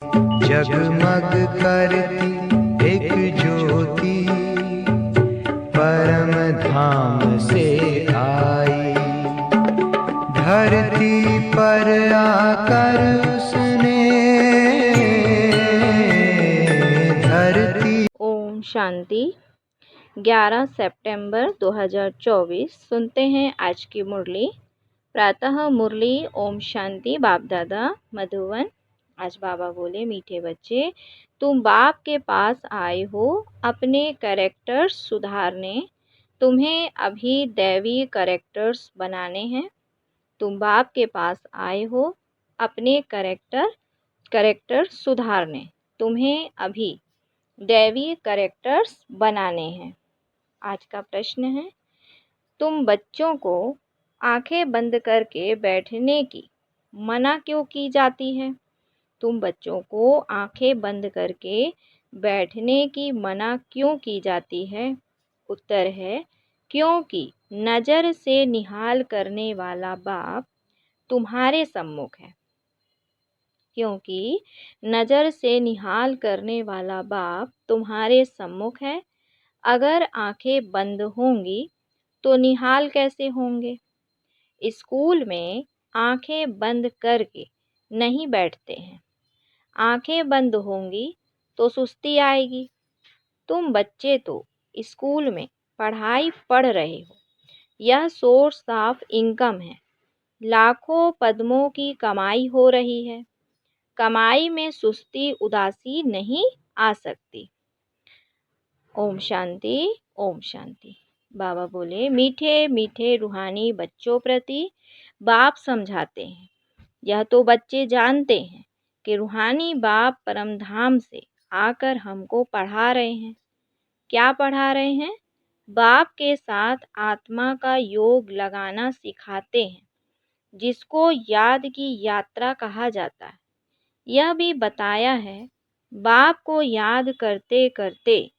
जगमग करती एक ज्योति परम धाम से आई, धरती पर आकर उसने धरती। ओम शांति। 11 सितंबर 2024 सुनते हैं आज की मुरली। प्रातः मुरली ओम शांति। बाप दादा मधुवन। आज बाबा बोले, मीठे बच्चे, तुम बाप के पास आए हो अपने कैरेक्टर्स सुधारने। तुम्हें अभी दैवी कैरेक्टर्स बनाने हैं। तुम बाप के पास आए हो अपने कैरेक्टर सुधारने। तुम्हें अभी दैवी कैरेक्टर्स बनाने हैं। आज का प्रश्न है, तुम बच्चों को आंखें बंद करके बैठने की मना क्यों की जाती है? तुम बच्चों को आंखें बंद करके बैठने की मना क्यों की जाती है? उत्तर है, क्योंकि नज़र से निहाल करने वाला बाप तुम्हारे सम्मुख है। क्योंकि नज़र से निहाल करने वाला बाप तुम्हारे सम्मुख है। अगर आंखें बंद होंगी तो निहाल कैसे होंगे? स्कूल में आंखें बंद करके नहीं बैठते हैं। आंखें बंद होंगी तो सुस्ती आएगी। तुम बच्चे तो स्कूल में पढ़ाई पढ़ रहे हो। यह सोर्स ऑफ इनकम है। लाखों पद्मों की कमाई हो रही है। कमाई में सुस्ती उदासी नहीं आ सकती। ओम शांति। ओम शांति। बाबा बोले, मीठे मीठे रूहानी बच्चों प्रति बाप समझाते हैं। यह तो बच्चे जानते हैं कि रूहानी बाप परमधाम से आकर हमको पढ़ा रहे हैं। क्या पढ़ा रहे हैं? बाप के साथ आत्मा का योग लगाना सिखाते हैं, जिसको याद की यात्रा कहा जाता है। यह भी बताया है, बाप को याद करते करते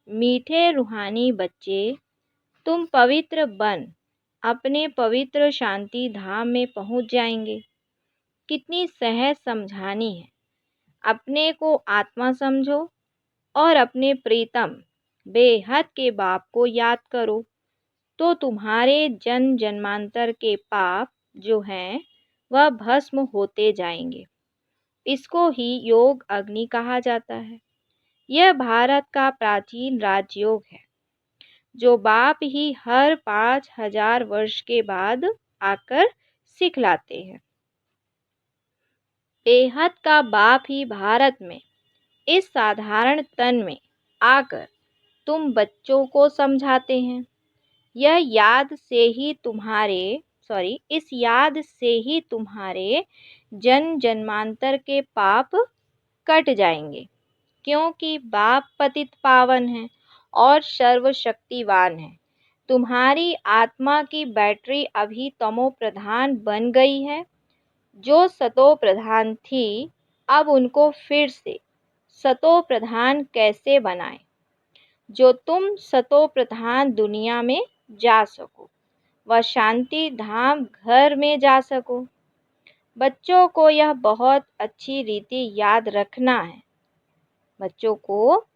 मीठे रूहानी बच्चे, तुम पवित्र बन अपने पवित्र शांति धाम में पहुंच जाएंगे। कितनी सहज समझानी है। अपने को आत्मा समझो और अपने प्रीतम बेहद के बाप को याद करो, तो तुम्हारे जन्म जन्मांतर के पाप जो हैं वह भस्म होते जाएंगे। इसको ही योग अग्नि कहा जाता है। यह भारत का प्राचीन राजयोग है, जो बाप ही हर 5000 वर्ष के बाद आकर सिखलाते हैं। बेहद का बाप ही भारत में इस साधारण तन में आकर तुम बच्चों को समझाते हैं। इस याद से ही तुम्हारे जन्म जन्मांतर के पाप कट जाएंगे। क्योंकि बाप पतित पावन है और सर्वशक्तिवान है। तुम्हारी आत्मा की बैटरी अभी तमो प्रधान बन गई है। जो सतो प्रधान थी, अब उनको फिर से सतो प्रधान कैसे बनाएं? जो तुम सतो प्रधान दुनिया में जा सको, वह शांति धाम घर में जा सको। बच्चों को यह बहुत अच्छी रीति याद रखना है। बच्चों को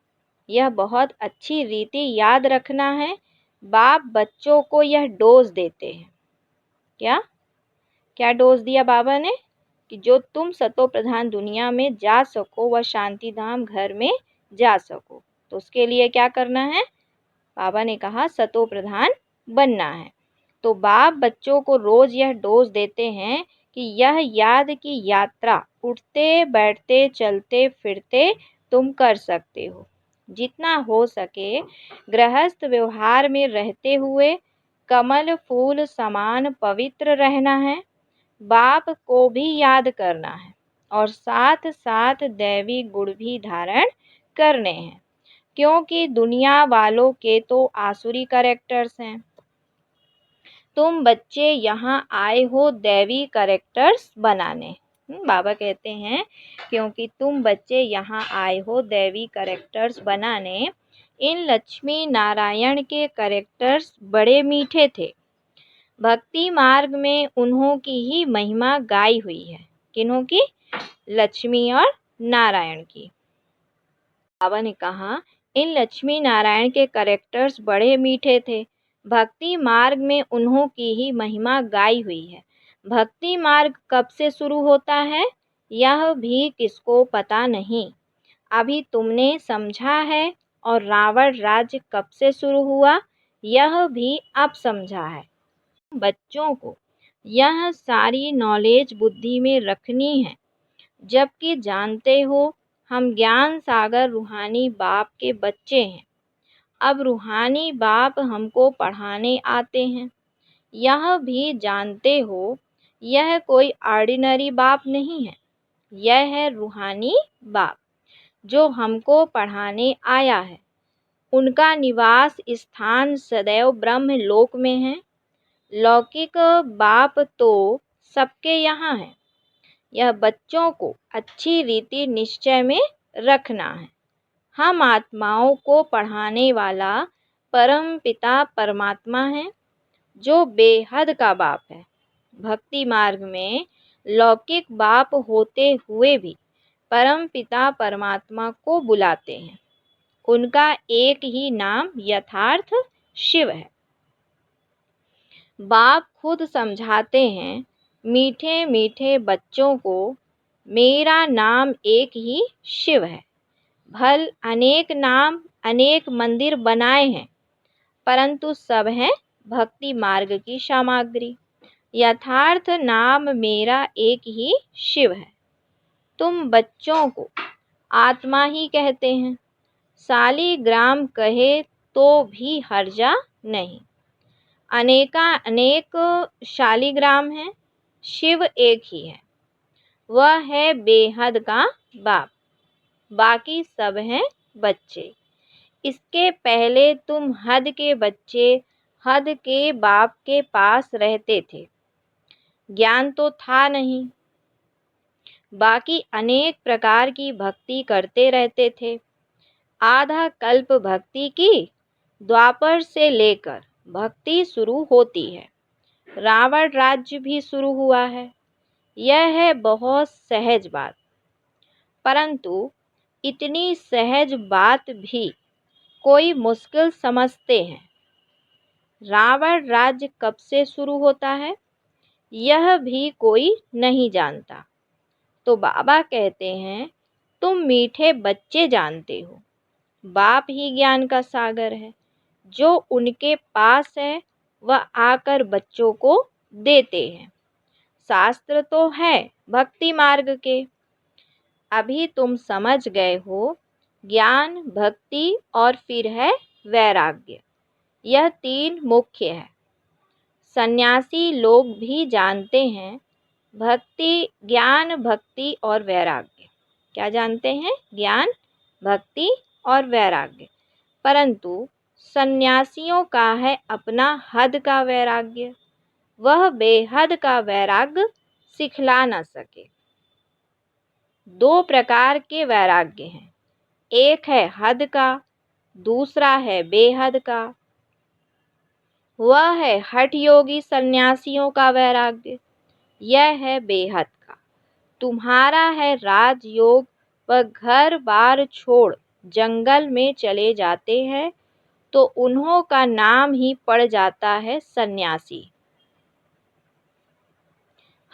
यह बहुत अच्छी रीति याद रखना है। बाप बच्चों को यह डोज देते हैं। क्या डोज दिया बाबा ने? कि जो तुम सतो प्रधान दुनिया में जा सको, वह शांति धाम घर में जा सको। तो उसके लिए क्या करना है? बाबा ने कहा सतो प्रधान बनना है। तो बाप बच्चों को रोज यह डोज देते हैं कि यह याद की यात्रा उठते बैठते चलते फिरते तुम कर सकते हो। जितना हो सके गृहस्थ व्यवहार में रहते हुए कमल फूल समान पवित्र रहना है। बाप को भी याद करना है और साथ साथ दैवी गुण भी धारण करने हैं। क्योंकि दुनिया वालों के तो आसुरी कैरेक्टर्स हैं। तुम बच्चे यहाँ आए हो दैवी कैरेक्टर्स बनाने। बाबा कहते हैं, क्योंकि तुम बच्चे यहाँ आए हो दैवी कैरेक्टर्स बनाने। इन लक्ष्मी नारायण के कैरेक्टर्स बड़े मीठे थे। भक्ति मार्ग में उन्हों की ही महिमा गाई हुई है। किन्हों की? लक्ष्मी और नारायण की। बाबा ने कहा, इन लक्ष्मी नारायण के कैरेक्टर्स बड़े मीठे थे। भक्ति मार्ग में उन्हों की ही महिमा गाई हुई है। भक्ति मार्ग कब से शुरू होता है यह भी किसको पता नहीं। अभी तुमने समझा है। और रावण राज्य कब से शुरू हुआ यह भी अब समझा है। बच्चों को यह सारी नॉलेज बुद्धि में रखनी है। जबकि जानते हो हम ज्ञान सागर रूहानी बाप के बच्चे हैं। अब रूहानी बाप हमको पढ़ाने आते हैं। यह भी जानते हो यह कोई ऑर्डिनरी बाप नहीं है। यह है रूहानी बाप जो हमको पढ़ाने आया है। उनका निवास स्थान सदैव ब्रह्म लोक में है। लौकिक बाप तो सबके यहाँ है। यह बच्चों को अच्छी रीति निश्चय में रखना है। हम आत्माओं को पढ़ाने वाला परम पिता परमात्मा है जो बेहद का बाप है। भक्ति मार्ग में लौकिक बाप होते हुए भी परम पिता परमात्मा को बुलाते हैं। उनका एक ही नाम यथार्थ शिव है। बाप खुद समझाते हैं मीठे मीठे बच्चों को, मेरा नाम एक ही शिव है। भल अनेक नाम अनेक मंदिर बनाए हैं परंतु सब हैं भक्ति मार्ग की सामग्री। यथार्थ नाम मेरा एक ही शिव है। तुम बच्चों को आत्मा ही कहते हैं। शालिग्राम कहे तो भी हर्जा नहीं। अनेक शालिग्राम हैं, शिव एक ही है। वह है बेहद का बाप, बाकी सब हैं बच्चे। इसके पहले तुम हद के बच्चे हद के बाप के पास रहते थे। ज्ञान तो था नहीं। बाकी अनेक प्रकार की भक्ति करते रहते थे। आधा कल्प भक्ति की, द्वापर से लेकर भक्ति शुरू होती है। रावण राज्य भी शुरू हुआ है। यह है बहुत सहज बात। परंतु इतनी सहज बात भी कोई मुश्किल समझते हैं। रावण राज्य कब से शुरू होता है यह भी कोई नहीं जानता। तो बाबा कहते हैं तुम मीठे बच्चे जानते हो। बाप ही ज्ञान का सागर है। जो उनके पास है वह आकर बच्चों को देते हैं। शास्त्र तो है भक्ति मार्ग के। अभी तुम समझ गए हो ज्ञान, भक्ति और फिर है वैराग्य। यह तीन मुख्य है। सन्यासी लोग भी जानते हैं भक्ति, ज्ञान, भक्ति और वैराग्य। क्या जानते हैं? ज्ञान, भक्ति और वैराग्य। परंतु सन्यासियों का है अपना हद का वैराग्य। वह बेहद का वैराग्य सिखला न सके। दो प्रकार के वैराग्य हैं। एक है हद का, दूसरा है बेहद का। वह है हठ योगी सन्यासियों का वैराग्य। यह है बेहद का। तुम्हारा है राजयोग। वह घर बार छोड़ जंगल में चले जाते हैं तो उन्हों का नाम ही पड़ जाता है सन्यासी।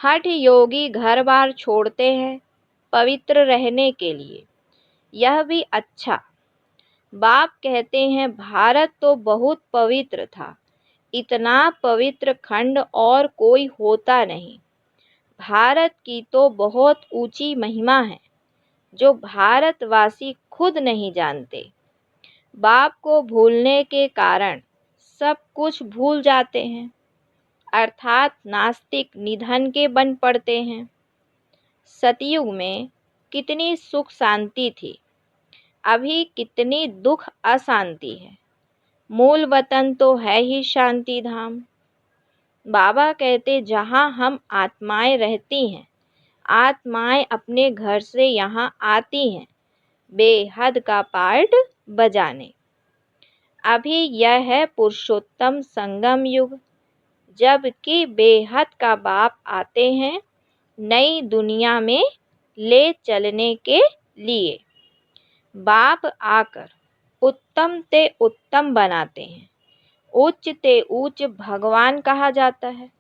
हठ योगी घर बार छोड़ते हैं पवित्र रहने के लिए। यह भी अच्छा। बाप कहते हैं भारत तो बहुत पवित्र था। इतना पवित्र खंड और कोई होता नहीं। भारत की तो बहुत ऊंची महिमा है जो भारतवासी खुद नहीं जानते। बाप को भूलने के कारण सब कुछ भूल जाते हैं, अर्थात नास्तिक निधन के बन पड़ते हैं। सतयुग में कितनी सुख शांति थी, अभी कितनी दुख अशांति है। मूल वतन तो है ही शांति धाम। बाबा कहते जहाँ हम आत्माएं रहती हैं, आत्माएं अपने घर से यहाँ आती हैं बेहद का पार्ट बजाने। अभी यह है पुरुषोत्तम संगम युग, जबकि बेहद का बाप आते हैं नई दुनिया में ले चलने के लिए बाप आकर उत्तम ते उत्तम बनाते हैं, उच्च ते उच्च भगवान कहा जाता है।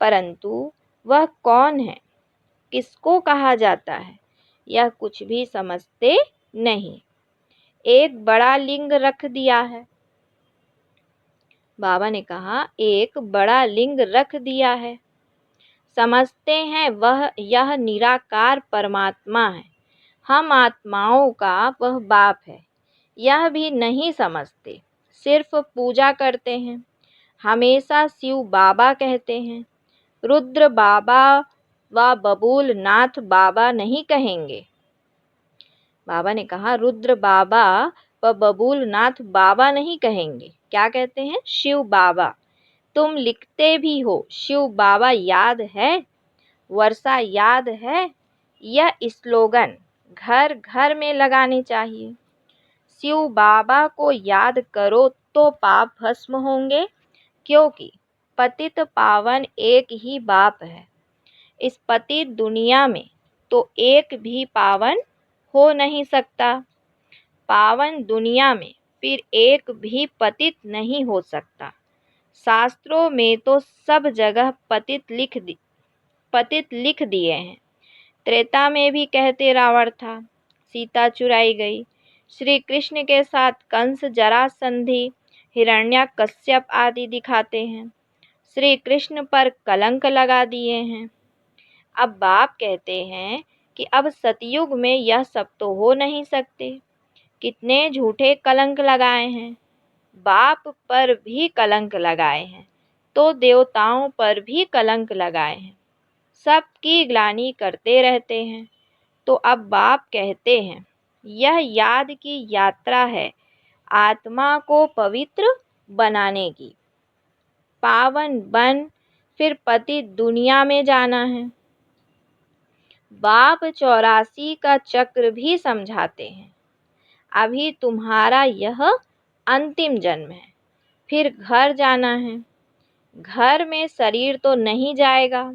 परंतु वह कौन है, किसको कहा जाता है, यह कुछ भी समझते नहीं। एक बड़ा लिंग रख दिया है। बाबा ने कहा एक बड़ा लिंग रख दिया है। समझते हैं वह यह निराकार परमात्मा है, हम आत्माओं का वह बाप है। यह भी नहीं समझते, सिर्फ पूजा करते हैं। हमेशा शिव बाबा कहते हैं, रुद्र बाबा व बबूल नाथ बाबा नहीं कहेंगे। बाबा ने कहा रुद्र बाबा व बबूल नाथ बाबा नहीं कहेंगे, क्या कहते हैं, शिव बाबा। तुम लिखते भी हो शिव बाबा याद है, वर्षा याद है। यह स्लोगन घर घर में लगाने चाहिए। शिव बाबा को याद करो तो पाप भस्म होंगे, क्योंकि पतित पावन एक ही बाप है। इस पतित दुनिया में तो एक भी पावन हो नहीं सकता। पावन दुनिया में फिर एक भी पतित नहीं हो सकता। शास्त्रों में तो सब जगह पतित लिख दिए हैं। त्रेता में भी कहते रावण था, सीता चुराई गई। श्री कृष्ण के साथ कंस, जरासंधि, हिरण्यकश्यप आदि दिखाते हैं। श्री कृष्ण पर कलंक लगा दिए हैं। अब बाप कहते हैं कि अब सतयुग में यह सब तो हो नहीं सकते। कितने झूठे कलंक लगाए हैं। बाप पर भी कलंक लगाए हैं, तो देवताओं पर भी कलंक लगाए हैं। सबकी ग्लानि करते रहते हैं। तो अब बाप कहते हैं यह याद की यात्रा है, आत्मा को पवित्र बनाने की। पावन बन फिर पतित दुनिया में जाना है। बाप 84 का चक्र भी समझाते हैं। अभी तुम्हारा यह अंतिम जन्म है, फिर घर जाना है। घर में शरीर तो नहीं जाएगा,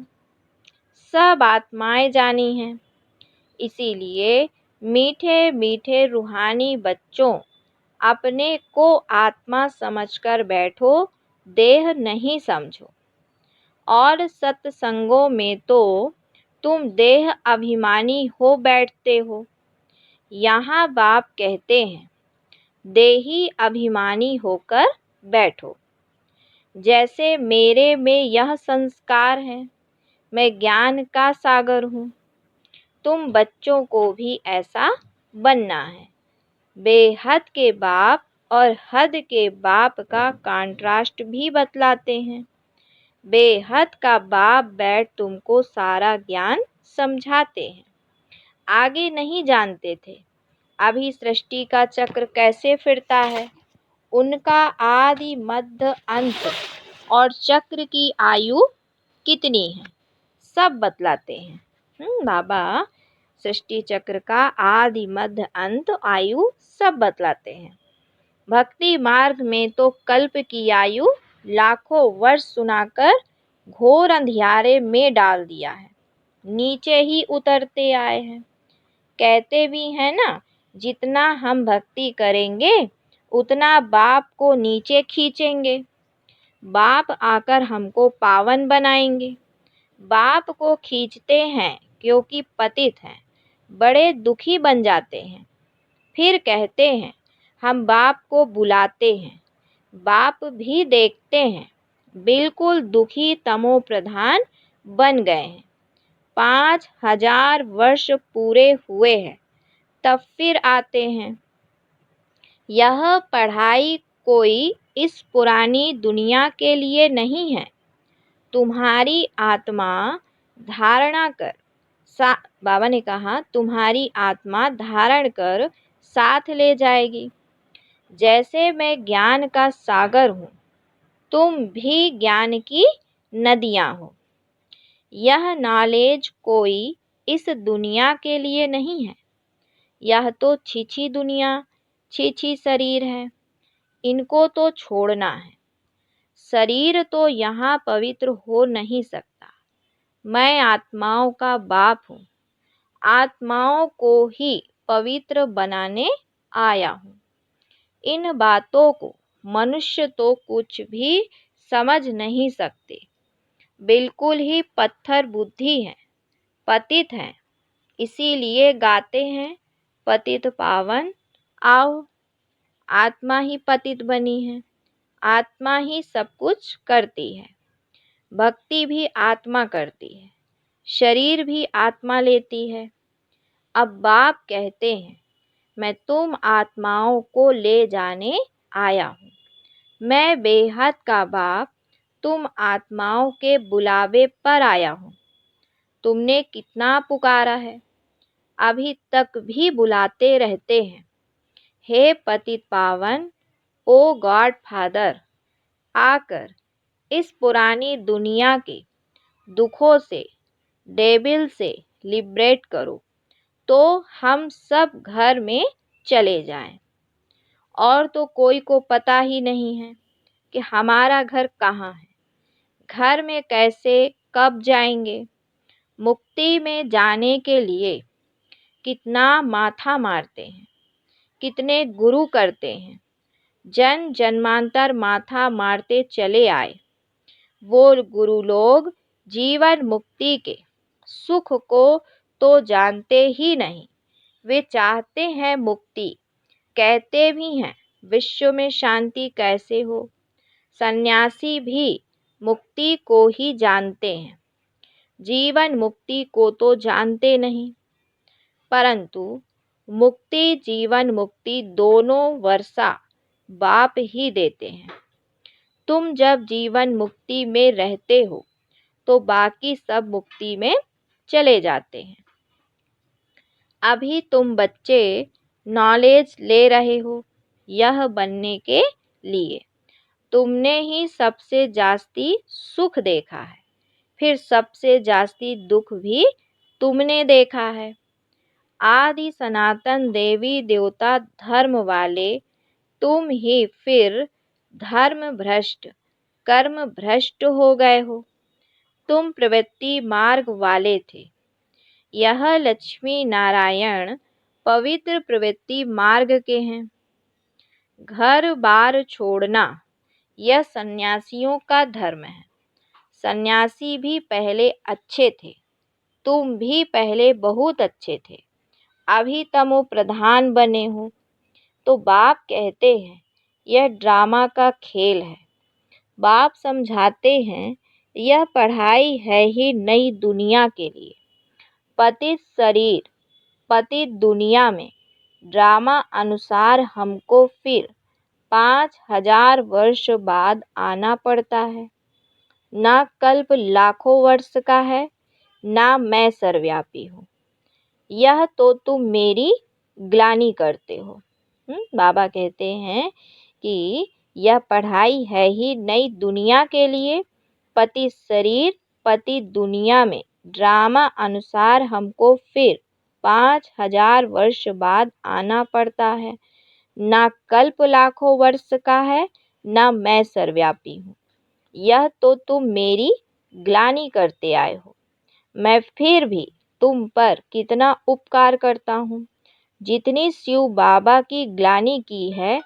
सब आत्माएं जानी हैं। इसीलिए मीठे मीठे रूहानी बच्चों, अपने को आत्मा समझकर बैठो, देह नहीं समझो। और सत्संगों में तो तुम देह अभिमानी हो बैठते हो। यहाँ बाप कहते हैं देही अभिमानी होकर बैठो। जैसे मेरे में यह संस्कार है, मैं ज्ञान का सागर हूँ। तुम बच्चों को भी ऐसा बनना है। बेहद के बाप और हद के बाप का कंट्रास्ट भी बतलाते हैं। बेहद का बाप बैठ तुमको सारा ज्ञान समझाते हैं। आगे नहीं जानते थे अभी सृष्टि का चक्र कैसे फिरता है, उनका आदि मध्य अंत और चक्र की आयु कितनी है, सब बतलाते हैं। बाबा सृष्टि चक्र का आदि मध्य अंत आयु सब बतलाते हैं। भक्ति मार्ग में तो कल्प की आयु लाखों वर्ष सुनाकर घोर अंधियारे में डाल दिया है, नीचे ही उतरते आए हैं। कहते भी हैं ना, जितना हम भक्ति करेंगे उतना बाप को नीचे खींचेंगे। बाप आकर हमको पावन बनाएंगे। बाप को खींचते हैं क्योंकि पतित हैं, बड़े दुखी बन जाते हैं। फिर कहते हैं हम बाप को बुलाते हैं। बाप भी देखते हैं, बिल्कुल दुखी तमो प्रधान बन गए हैं। 5000 वर्ष पूरे हुए हैं, तब फिर आते हैं। यह पढ़ाई कोई इस पुरानी दुनिया के लिए नहीं है। तुम्हारी आत्मा धारणा कर बाबा ने कहा तुम्हारी आत्मा धारण कर साथ ले जाएगी। जैसे मैं ज्ञान का सागर हूँ, तुम भी ज्ञान की नदियाँ हो। यह नॉलेज कोई इस दुनिया के लिए नहीं है। यह तो छीछी दुनिया, छीछी शरीर है, इनको तो छोड़ना है। शरीर तो यहाँ पवित्र हो नहीं सकता। मैं आत्माओं का बाप हूँ, आत्माओं को ही पवित्र बनाने आया हूँ। इन बातों को मनुष्य तो कुछ भी समझ नहीं सकते, बिल्कुल ही पत्थर बुद्धि हैं, पतित हैं, इसीलिए गाते हैं पतित पावन आओ। आत्मा ही पतित बनी है, आत्मा ही सब कुछ करती है। भक्ति भी आत्मा करती है, शरीर भी आत्मा लेती है। अब बाप कहते हैं मैं तुम आत्माओं को ले जाने आया हूँ। मैं बेहद का बाप तुम आत्माओं के बुलावे पर आया हूँ। तुमने कितना पुकारा है, अभी तक भी बुलाते रहते हैं। हे पतित पावन, ओ गॉड फादर, आकर इस पुरानी दुनिया के दुखों से, डेविल से लिबरेट करो, तो हम सब घर में चले जाएं। और तो कोई को पता ही नहीं है कि हमारा घर कहाँ है, घर में कैसे कब जाएंगे। मुक्ति में जाने के लिए कितना माथा मारते हैं, कितने गुरु करते हैं, जन जन्मांतर माथा मारते चले आए। वो गुरु लोग जीवन मुक्ति के सुख को तो जानते ही नहीं, वे चाहते हैं मुक्ति, कहते भी हैं विश्व में शांति कैसे हो। सन्यासी भी मुक्ति को ही जानते हैं, जीवन मुक्ति को तो जानते नहीं। परंतु मुक्ति जीवन मुक्ति दोनों वर्षा बाप ही देते हैं। तुम जब जीवन मुक्ति में रहते हो तो बाकी सब मुक्ति में चले जाते हैं। अभी तुम बच्चे नॉलेज ले रहे हो यह बनने के लिए। तुमने ही सबसे जास्ती सुख देखा है, फिर सबसे जास्ती दुख भी तुमने देखा है। आदि सनातन देवी देवता धर्म वाले तुम ही फिर धर्म भ्रष्ट, कर्म भ्रष्ट हो गए हो। तुम प्रवृत्ति मार्ग वाले थे, यह लक्ष्मी नारायण पवित्र प्रवृत्ति मार्ग के हैं। घर बार छोड़ना यह सन्यासियों का धर्म है। सन्यासी भी पहले अच्छे थे, तुम भी पहले बहुत अच्छे थे, अभी तमो प्रधान बने हो। तो बाप कहते हैं यह ड्रामा का खेल है। बाप समझाते हैं यह पढ़ाई है ही नई दुनिया के लिए। पतित शरीर, पतित दुनिया में ड्रामा अनुसार हमको फिर 5000 वर्ष बाद आना पड़ता है। ना कल्प लाखों वर्ष का है, ना मैं सर्वव्यापी हूँ। यह तो तुम मेरी ग्लानि करते हो। बाबा कहते हैं कि यह पढ़ाई है ही नई दुनिया के लिए। पति शरीर, पति दुनिया में ड्रामा अनुसार हमको फिर 5000 वर्ष बाद आना पड़ता है। ना कल्प लाखों वर्ष का है, ना मैं सर्वव्यापी हूँ। यह तो तुम मेरी ग्लानि करते आए हो। मैं फिर भी तुम पर कितना उपकार करता हूँ। जितनी शिव बाबा की ग्लानि की है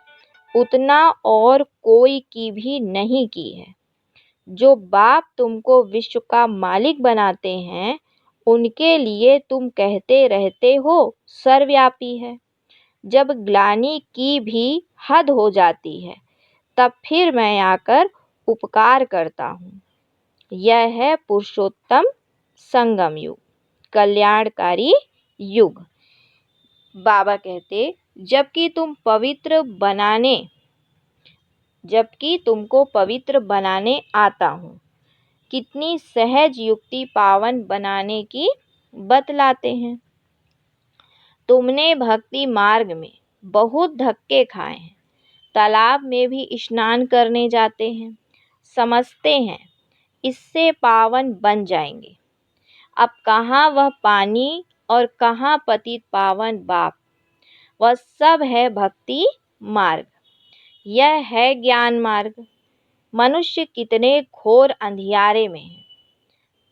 उतना और कोई की भी नहीं की है। जो बाप तुमको विश्व का मालिक बनाते हैं उनके लिए तुम कहते रहते हो सर्वव्यापी है। जब ग्लानि की भी हद हो जाती है तब फिर मैं आकर उपकार करता हूँ। यह है पुरुषोत्तम संगम युग, कल्याणकारी युग। बाबा कहते जबकि तुमको पवित्र बनाने आता हूँ। कितनी सहज युक्ति पावन बनाने की बतलाते हैं। तुमने भक्ति मार्ग में बहुत धक्के खाए हैं, तालाब में भी स्नान करने जाते हैं, समझते हैं इससे पावन बन जाएंगे। अब कहाँ वह पानी और कहाँ पतित पावन बाप। वह सब है भक्ति मार्ग, यह है ज्ञान मार्ग। मनुष्य कितने घोर अंधियारे में है,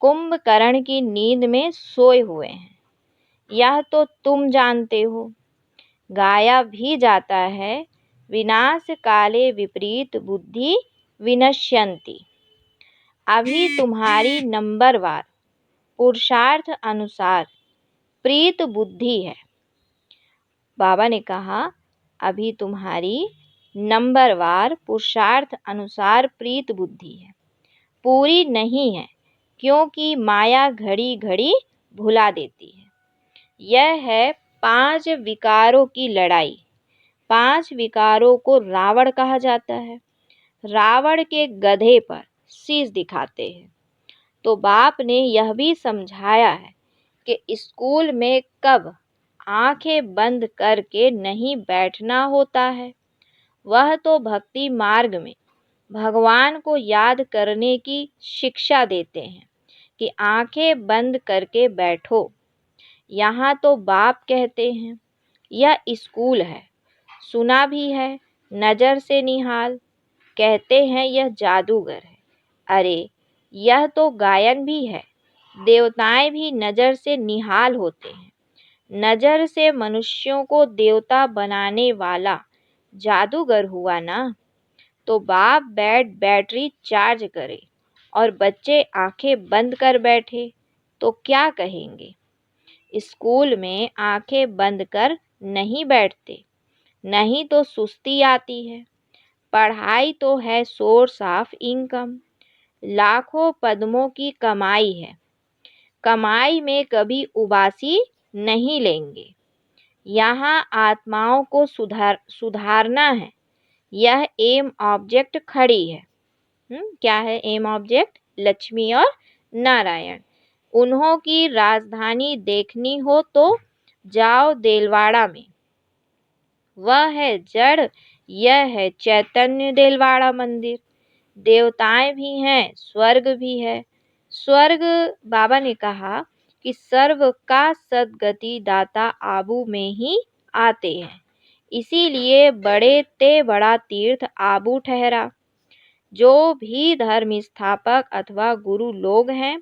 कुंभकर्ण की नींद में सोए हुए हैं। यह तो तुम जानते हो। गाया भी जाता है, विनाश काले विपरीत बुद्धि विनश्यन्ति। अभी तुम्हारी नंबरवार पुरुषार्थ अनुसार प्रीत बुद्धि है। बाबा ने कहा, अभी तुम्हारी नंबरवार पुरुषार्थ अनुसार प्रीत बुद्धि है, पूरी नहीं है, क्योंकि माया घड़ी घड़ी भुला देती है। यह है 5 विकारों की लड़ाई। 5 विकारों को रावण कहा जाता है। रावण के गधे पर शीश दिखाते हैं। तो बाप ने यह भी समझाया है कि स्कूल में कब आंखें बंद करके नहीं बैठना होता है। वह तो भक्ति मार्ग में भगवान को याद करने की शिक्षा देते हैं कि आंखें बंद करके बैठो। यहाँ तो बाप कहते हैं, यह स्कूल है, सुना भी है, नज़र से निहाल। कहते हैं यह जादूगर है। अरे, यह तो गायन भी है। देवताएं भी नज़र से निहाल होते हैं। नज़र से मनुष्यों को देवता बनाने वाला जादूगर हुआ ना। तो बाप बैटरी चार्ज करे और बच्चे आंखें बंद कर बैठे तो क्या कहेंगे? स्कूल में आंखें बंद कर नहीं बैठते, नहीं तो सुस्ती आती है। पढ़ाई तो है सोर्स ऑफ इनकम, लाखों पद्मों की कमाई है। कमाई में कभी उबासी नहीं लेंगे। यहाँ आत्माओं को सुधारना है। यह एम ऑब्जेक्ट खड़ी है। क्या है एम ऑब्जेक्ट? लक्ष्मी और नारायण। उन्हों की राजधानी देखनी हो तो जाओ देलवाड़ा में। वह है जड़, यह है चैतन्य देलवाड़ा मंदिर। देवताएं भी हैं, स्वर्ग भी है। स्वर्ग, बाबा ने कहा कि सर्व का सद्गति दाता आबू में ही आते हैं। इसीलिए बड़े ते बड़ा तीर्थ आबू ठहरा। जो भी धर्म स्थापक अथवा गुरु लोग हैं,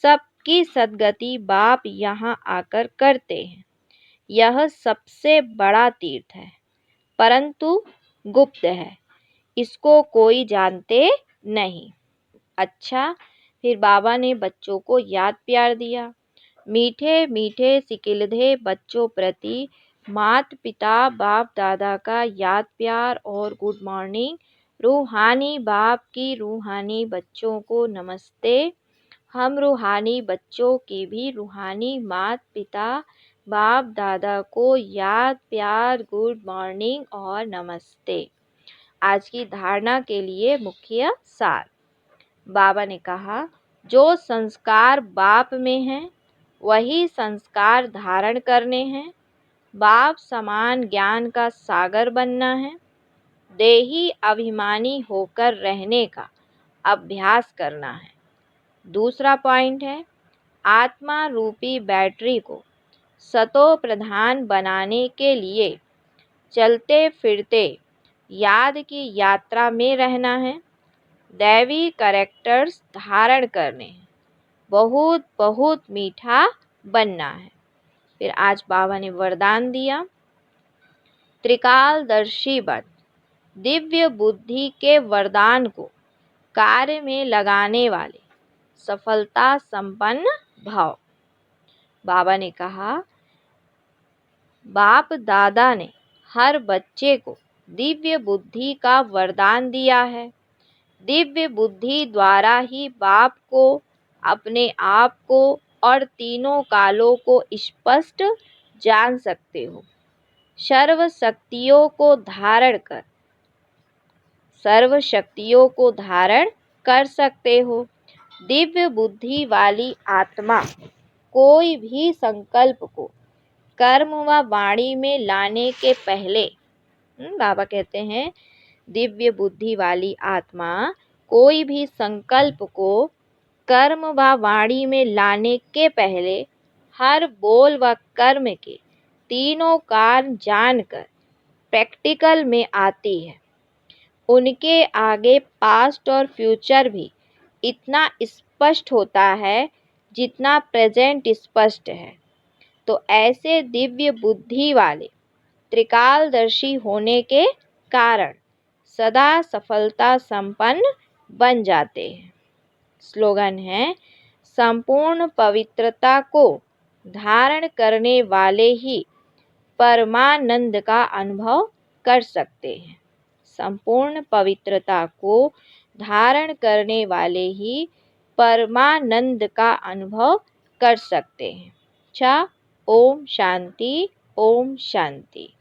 सबकी सद्गति बाप यहाँ आकर करते हैं। यह सबसे बड़ा तीर्थ है, परंतु गुप्त है, इसको कोई जानते नहीं। अच्छा, फिर बाबा ने बच्चों को याद प्यार दिया। मीठे मीठे सिकिलधे बच्चों प्रति माता पिता बाप दादा का याद प्यार और गुड मॉर्निंग। रूहानी बाप की रूहानी बच्चों को नमस्ते। हम रूहानी बच्चों के भी रूहानी माता पिता बाप दादा को याद प्यार, गुड मॉर्निंग और नमस्ते। आज की धारणा के लिए मुख्य सार। बाबा ने कहा, जो संस्कार बाप में हैं, वही संस्कार धारण करने हैं। बाप समान ज्ञान का सागर बनना है। देही अभिमानी होकर रहने का अभ्यास करना है। दूसरा पॉइंट है, आत्मा रूपी बैटरी को सतो प्रधान बनाने के लिए चलते फिरते याद की यात्रा में रहना है। दैवी कैरेक्टर्स धारण करने हैं। बहुत बहुत मीठा बनना है। फिर आज बाबा ने वरदान दिया, त्रिकालदर्शी बन। दिव्य बुद्धि के वरदान को कार्य में लगाने वाले सफलता संपन्न भव। बाबा ने कहा, बाप दादा ने हर बच्चे को दिव्य बुद्धि का वरदान दिया है। दिव्य बुद्धि द्वारा ही बाप को, अपने आप को और तीनों कालों को स्पष्ट जान सकते हो। सर्व शक्तियों को धारण कर सकते हो। दिव्य बुद्धि वाली आत्मा कोई भी संकल्प को कर्म व वाणी में लाने के पहले, बाबा कहते हैं, दिव्य बुद्धि वाली आत्मा कोई भी संकल्प को कर्म व वाणी में लाने के पहले हर बोल व कर्म के तीनों कारण जानकर प्रैक्टिकल में आती है। उनके आगे पास्ट और फ्यूचर भी इतना स्पष्ट होता है जितना प्रेजेंट स्पष्ट है। तो ऐसे दिव्य बुद्धि वाले त्रिकालदर्शी होने के कारण सदा सफलता संपन्न बन जाते हैं। स्लोगन है, संपूर्ण पवित्रता को धारण करने वाले ही परमानंद का अनुभव कर सकते हैं। संपूर्ण पवित्रता को धारण करने वाले ही परमानंद का अनुभव कर सकते हैं। अच्छा, ओम शांति, ओम शांति।